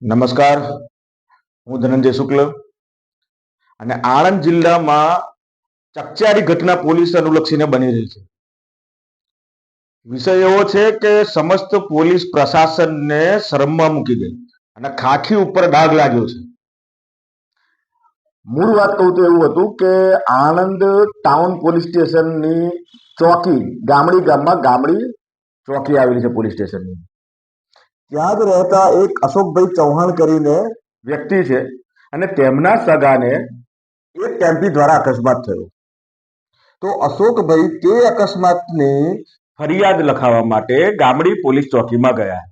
નમસ્કાર, હું ધનંજય શુક્લ અને આણંદ જિલ્લામાં ચકચારી ઘટના પોલીસ અનુલક્ષીને બની રહી છે. વિષય એવો છે કે સમસ્ત પોલીસ પ્રશાસનને શરમમાં મૂકી દે અને ખાખી ઉપર ડાઘ લાગ્યો છે. મૂળ વાત કહું તો એવું હતું કે આણંદ ટાઉન પોલીસ સ્ટેશનની ચોકી ગામડી ગામમાં ગામડી ચોકી આવેલી છે પોલીસ સ્ટેશનની. ત્યાં જ રહેતા એક અશોકભાઈ ચૌહાણ કરીને વ્યક્તિ છે અને તેમના સગાને એક ટેમ્પી દ્વારા અકસ્માત થયો. તો અશોકભાઈ તે અકસ્માતની ફરિયાદ લખાવવા માટે ગામડી પોલીસ ચોકીમાં ગયા.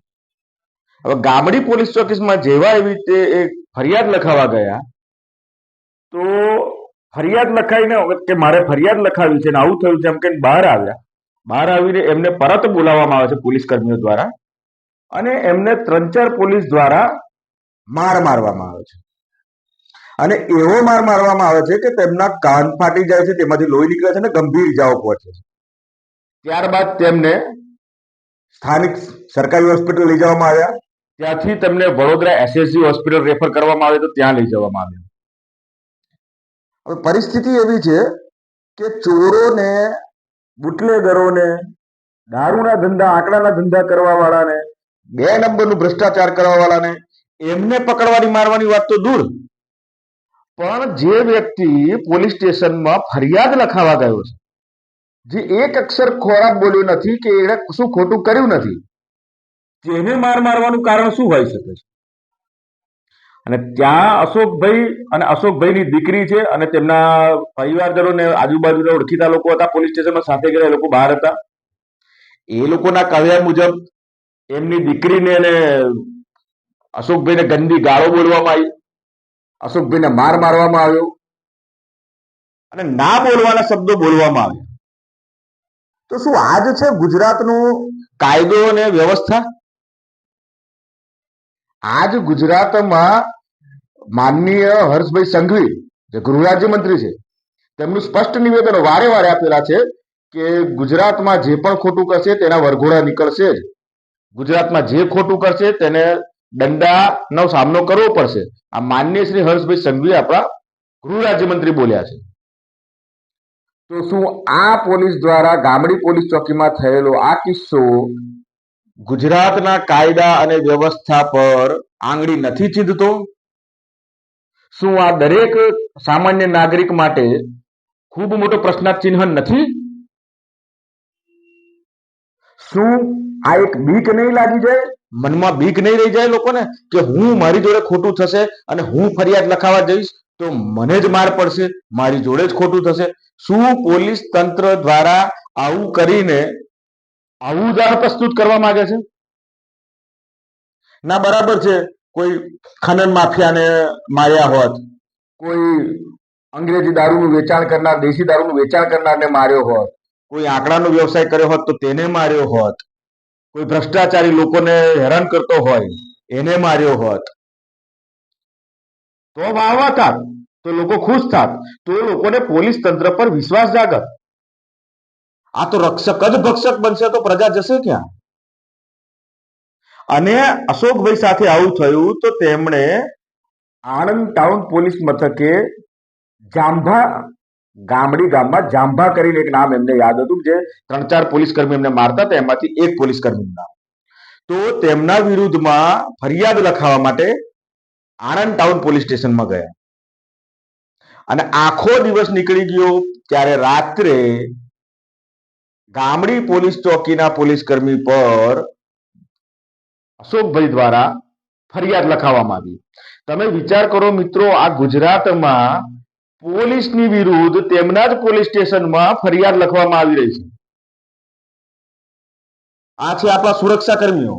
હવે ગામડી પોલીસ ચોકીમાં જેવા એવી રીતે એક ફરિયાદ લખાવવા ગયા તો ફરિયાદ લખાઈને કે મારે ફરિયાદ લખાવી છે ને આવું થયું છે એમ કે બહાર આવ્યા. બહાર આવીને એમને પરત બોલાવવામાં આવે છે પોલીસ કર્મીઓ દ્વારા અને એમને 3-4 પોલીસ દ્વારા માર મારવામાં આવે છે અને એવો માર મારવામાં આવે છે કે તેમના કાન ફાટી જાય છે, તેમાંથી લોહી નીકળે છે અને ગંભીર ઇજાઓ પહોંચે છે. ત્યારબાદ તેમને સ્થાનિક સરકારી હોસ્પિટલ લઈ જવામાં આવ્યા. ત્યાંથી તેમને વડોદરા એસએસજી હોસ્પિટલ રેફર કરવામાં આવે તો ત્યાં લઈ જવામાં આવ્યા. હવે પરિસ્થિતિ એવી છે કે ચોરોને, બુટલેગરોને, દારૂના ધંધા, આંકડાના ધંધા કરવા વાળાને, 2 નંબરનું ભ્રષ્ટાચાર કરવા વાળાને એમને પકડવાની મારવાની વાત તો દૂર, પણ જે વ્યક્તિ પોલીસ સ્ટેશનમાં ફરિયાદ લખાવા ગયો છે, જે એક અક્ષર ખોરાક બોલ્યો નથી કે એને કશું ખોટું કર્યું નથી, તેને માર મારવાનું કારણ શું હોઈ શકે છે? અને ત્યાં અશોકભાઈ અને અશોકભાઈની દીકરી છે અને તેમના પરિવારજનોને આજુબાજુના ઓળખીતા લોકો હતા પોલીસ સ્ટેશનમાં સાથે ગયા, એ લોકો બહાર હતા. એ લોકોના કહ્યા મુજબ એમની દીકરીને અને અશોકભાઈને ગંદી ગાળો બોલવામાં આવી, અશોકભાઈને માર મારવામાં આવ્યો અને ના બોલવાના શબ્દો બોલવામાં આવ્યા. તો શું આજ છે ગુજરાતનું કાયદો અને વ્યવસ્થા? આજ ગુજરાતમાં માનનીય હર્ષભાઈ સંઘવી જે ગૃહ રાજ્યમંત્રી છે, તેમનું સ્પષ્ટ નિવેદનો વારે વારે આપેલા છે કે ગુજરાતમાં જે પણ ખોટું કરશે તેના વરઘોડા નીકળશે જ. ગુજરાતમાં જે ખોટું કરશે તેને દંડાનો સામનો કરવો પડશે. આ માનનીય શ્રી હર્ષભાઈ સંઘવી આપણા ગૃહ રાજ્યમંત્રી બોલ્યા છે. તો શું આ પોલીસ દ્વારા ગામડી પોલીસ ચોકીમાં થયેલો આ કિસ્સો ગુજરાતના કાયદા અને વ્યવસ્થા પર આંગળી નથી ચીંધતો? શું આ દરેક સામાન્ય નાગરિક માટે ખૂબ મોટો પ્રશ્નાર્થ ચિહ્ન નથી? શું આ એક બીક નહીં લાગી જાય, મનમાં બીક નહીં રહી જાય લોકોને કે હું મારી જોડે ખોટું થશે અને હું ફરિયાદ લખાવા જઈશ તો મને જ માર પડશે, મારી જોડે જ ખોટું થશે? શું પોલીસ તંત્ર દ્વારા આવું કરીને આવું ઉદાહરણ પ્રસ્તુત કરવા માંગે છે? ના, બરાબર છે, કોઈ ખનન માફિયાને માર્યા હોત, કોઈ અંગ્રેજી દારૂનું વેચાણ કરનાર, દેશી દારૂનું વેચાણ કરનારને માર્યો હોત, કોઈ આંકડાનો વ્યવસાય કર્યો હોત તો તેને માર્યો હોત, કોઈ ભ્રષ્ટાચારી લોકોને હેરાન કરતો હોય એને માર્યો હોત તો વાવા થાત, તો લોકો ખુશ થાત, તો લોકોને પોલીસ તંત્ર પર વિશ્વાસ જાગત. આ તો રક્ષક જ ભક્ષક બનશે તો પ્રજા જશે ક્યાં? અને અશોકભાઈ સાથે આવું થયું તો તેમણે આણંદ ટાઉન પોલીસ મથકે જાંભા ગામડી ગામમાં જાંભા કરીને એક નામ એમને યાદ હતું, જે 3-4 પોલીસ કર્મી એમને મારતા હતા, એમાંથી એક પોલીસ કર્મીનું નામ. તો તેમના વિરુદ્ધમાં ફરિયાદ લખાવવા માટે આણંદ ટાઉન પોલીસ સ્ટેશનમાં ગયા અને આખો દિવસ નીકળી ગયો. ત્યારે રાત્રે ગામડી પોલીસ ચોકીના પોલીસ કર્મી પર અશોકભાઈ દ્વારા ફરિયાદ લખાવવામાં આવી. તમે વિચાર કરો મિત્રો, આ ગુજરાતમાં પોલીસની વિરુદ્ધ તેમના જ પોલીસ સ્ટેશનમાં ફરિયાદ લખવામાં આવી રહી છે. આ છે આપણા સુરક્ષા કર્મીઓ.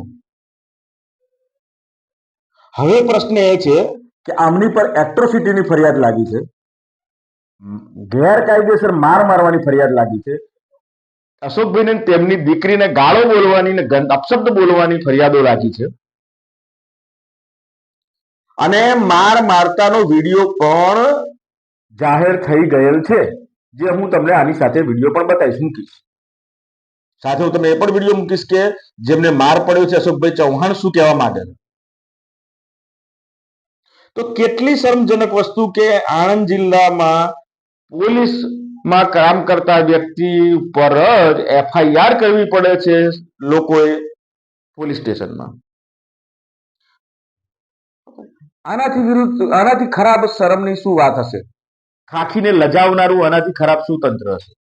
હવે પ્રશ્ન એ છે કે આમની પર એટ્રોસિટીની ફરિયાદ લાગી છે, ગેરકાયદેસર માર મારવાની ફરિયાદ લાગી છે, અશોકભાઈને તેમની દીકરીને ગાળો બોલવાની ને અપશબ્દ બોલવાની ફરિયાદો લાગી છે અને માર મારતાનો વિડીયો પણ જાહેર થઈ ગયેલ છે, જે હું તમને આની સાથે વિડીયો પણ બતાવીશ, મૂકીશ. સાથે હું તમને એ પણ વિડીયો મૂકીશ કે જેમને માર પડ્યો છે અશોકભાઈ ચૌહાણ શું કહેવા માંગે છે. તો કેટલી શરમજનક વસ્તુ કે આણંદ જિલ્લામાં પોલીસમાં કામ કરતા વ્યક્તિ પર જ એફઆઈઆર કરવી પડે છે લોકોએ પોલીસ સ્ટેશનમાં. આનાથી ખરાબ શરમની શું વાત હશે? ખાખીને લજાવનારું આનાથી ખરાબ શું તંત્ર હશે?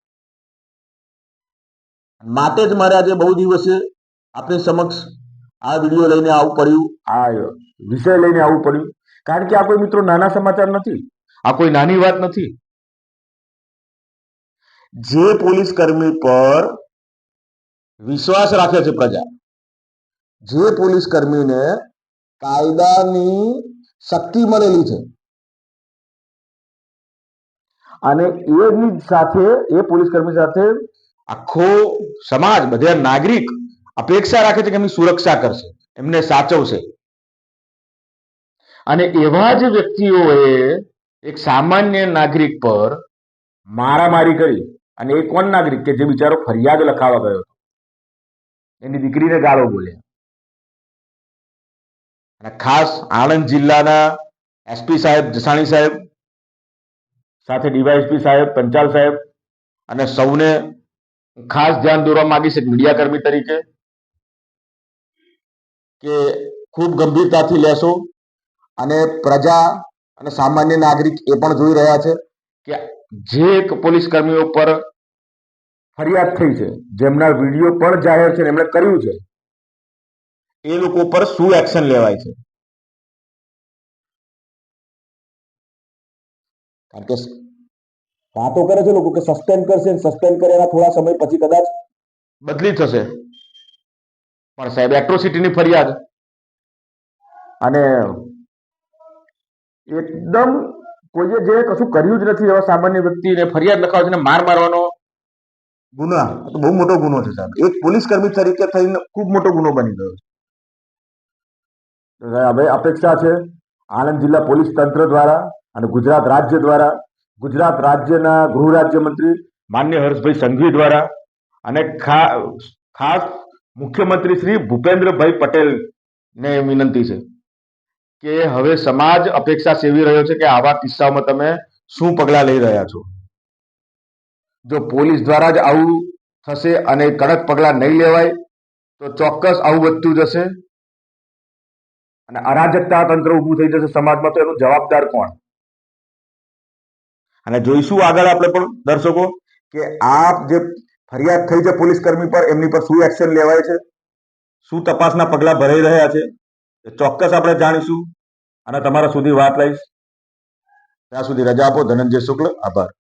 માટે જ મારે આજે બહુ દિવસે આપણી સમક્ષ આ વિડીયો લઈને આવવું પડ્યું, આ વિષય લઈને આવવું પડ્યું, કારણ કે આ કોઈ મિત્રો નાના સમાચાર નથી, આ કોઈ નાની વાત નથી. જે પોલીસ કર્મી પર વિશ્વાસ રાખે છે પ્રજા, જે પોલીસ કર્મીને કાયદાની શક્તિ મળેલી છે અને એની સાથે એ પોલીસ કર્મી સાથે આખો સમાજ, બધા નાગરિક અપેક્ષા રાખે છે કે એમની સુરક્ષા કરશે, એમને સાચવશે. અને એવા જ વ્યક્તિઓએ એક સામાન્ય નાગરિક પર મારામારી કરી. અને એ કોણ નાગરિક કે જે બિચારો ફરિયાદ લખાવા ગયો હતો, એની દીકરીને ગાળો બોલ્યા. અને ખાસ આણંદ જિલ્લાના એસપી સાહેબ, જસાણી સાહેબ, સાથે ડીવાયએસપી સાહેબ, પંચાલ સાહેબ અને સૌને ખાસ ધ્યાન દોરવા માંગીશ એક મીડિયા કર્મી તરીકે કે ખૂબ ગંભીરતાથી લેશો. અને પ્રજા અને સામાન્ય નાગરિક એ પણ જોઈ રહ્યા છે કે જે પોલીસ કર્મીઓ પર ફરિયાદ થઈ છે, જેમના વિડીયો પણ જાહેર છે, એમણે કર્યું છે, એ લોકો પર શું એક્શન લેવાય છે. કારણ કે વાતો કરે છે લોકો કે સસ્પેન્ડ કરશે, સસ્પેન્ડ કર્યાના થોડા સમય પછી કદાચ બદલી થશે. પણ સાહેબ, એટ્રોસિટીની ફરિયાદ અને એકદમ કોઈએ જે કશું કર્યું જ નથી એવા સામાન્ય વ્યક્તિને ફરિયાદ લખાવે છે, માર મારવાનો ગુના તો બહુ મોટો ગુનો છે સાહેબ. એક પોલીસ કર્મી તરીકે થઈને ખૂબ મોટો ગુનો બની ગયો છે. હવે અપેક્ષા છે આણંદ જિલ્લા પોલીસ તંત્ર દ્વારા અને ગુજરાત રાજ્ય દ્વારા, ગુજરાત રાજ્યના ગૃહ રાજ્યમંત્રી માન્ય હર્ષભાઈ સંઘવી દ્વારા અને ખાસ મુખ્યમંત્રી શ્રી ભૂપેન્દ્રભાઈ પટેલને વિનંતી છે કે હવે સમાજ અપેક્ષા સેવી રહ્યો છે કે આવા કિસ્સામાં તમે શું પગલાં લઈ રહ્યા છો. જો પોલીસ દ્વારા જ આવું થશે અને કડક પગલાં નહીં લેવાય તો ચોક્કસ આવું વધતું જશે અને અરાજકતા તંત્ર ઊભું થઈ જશે સમાજમાં. તો એનું જવાબદાર કોણ? અને જોઈશું આગળ આપણે પણ દર્શકો કે આ જે ફરિયાદ થઈ છે પોલીસ કર્મી પર, એમની પર શું એક્શન લેવાય છે, શું તપાસના પગલાં ભરાઈ રહ્યા છે, એ ચોક્કસ આપણે જાણીશું અને તમારા સુધી વાત લઈશ. ત્યાં સુધી રજા આપો. ધનંજય શુક્લ, આભાર.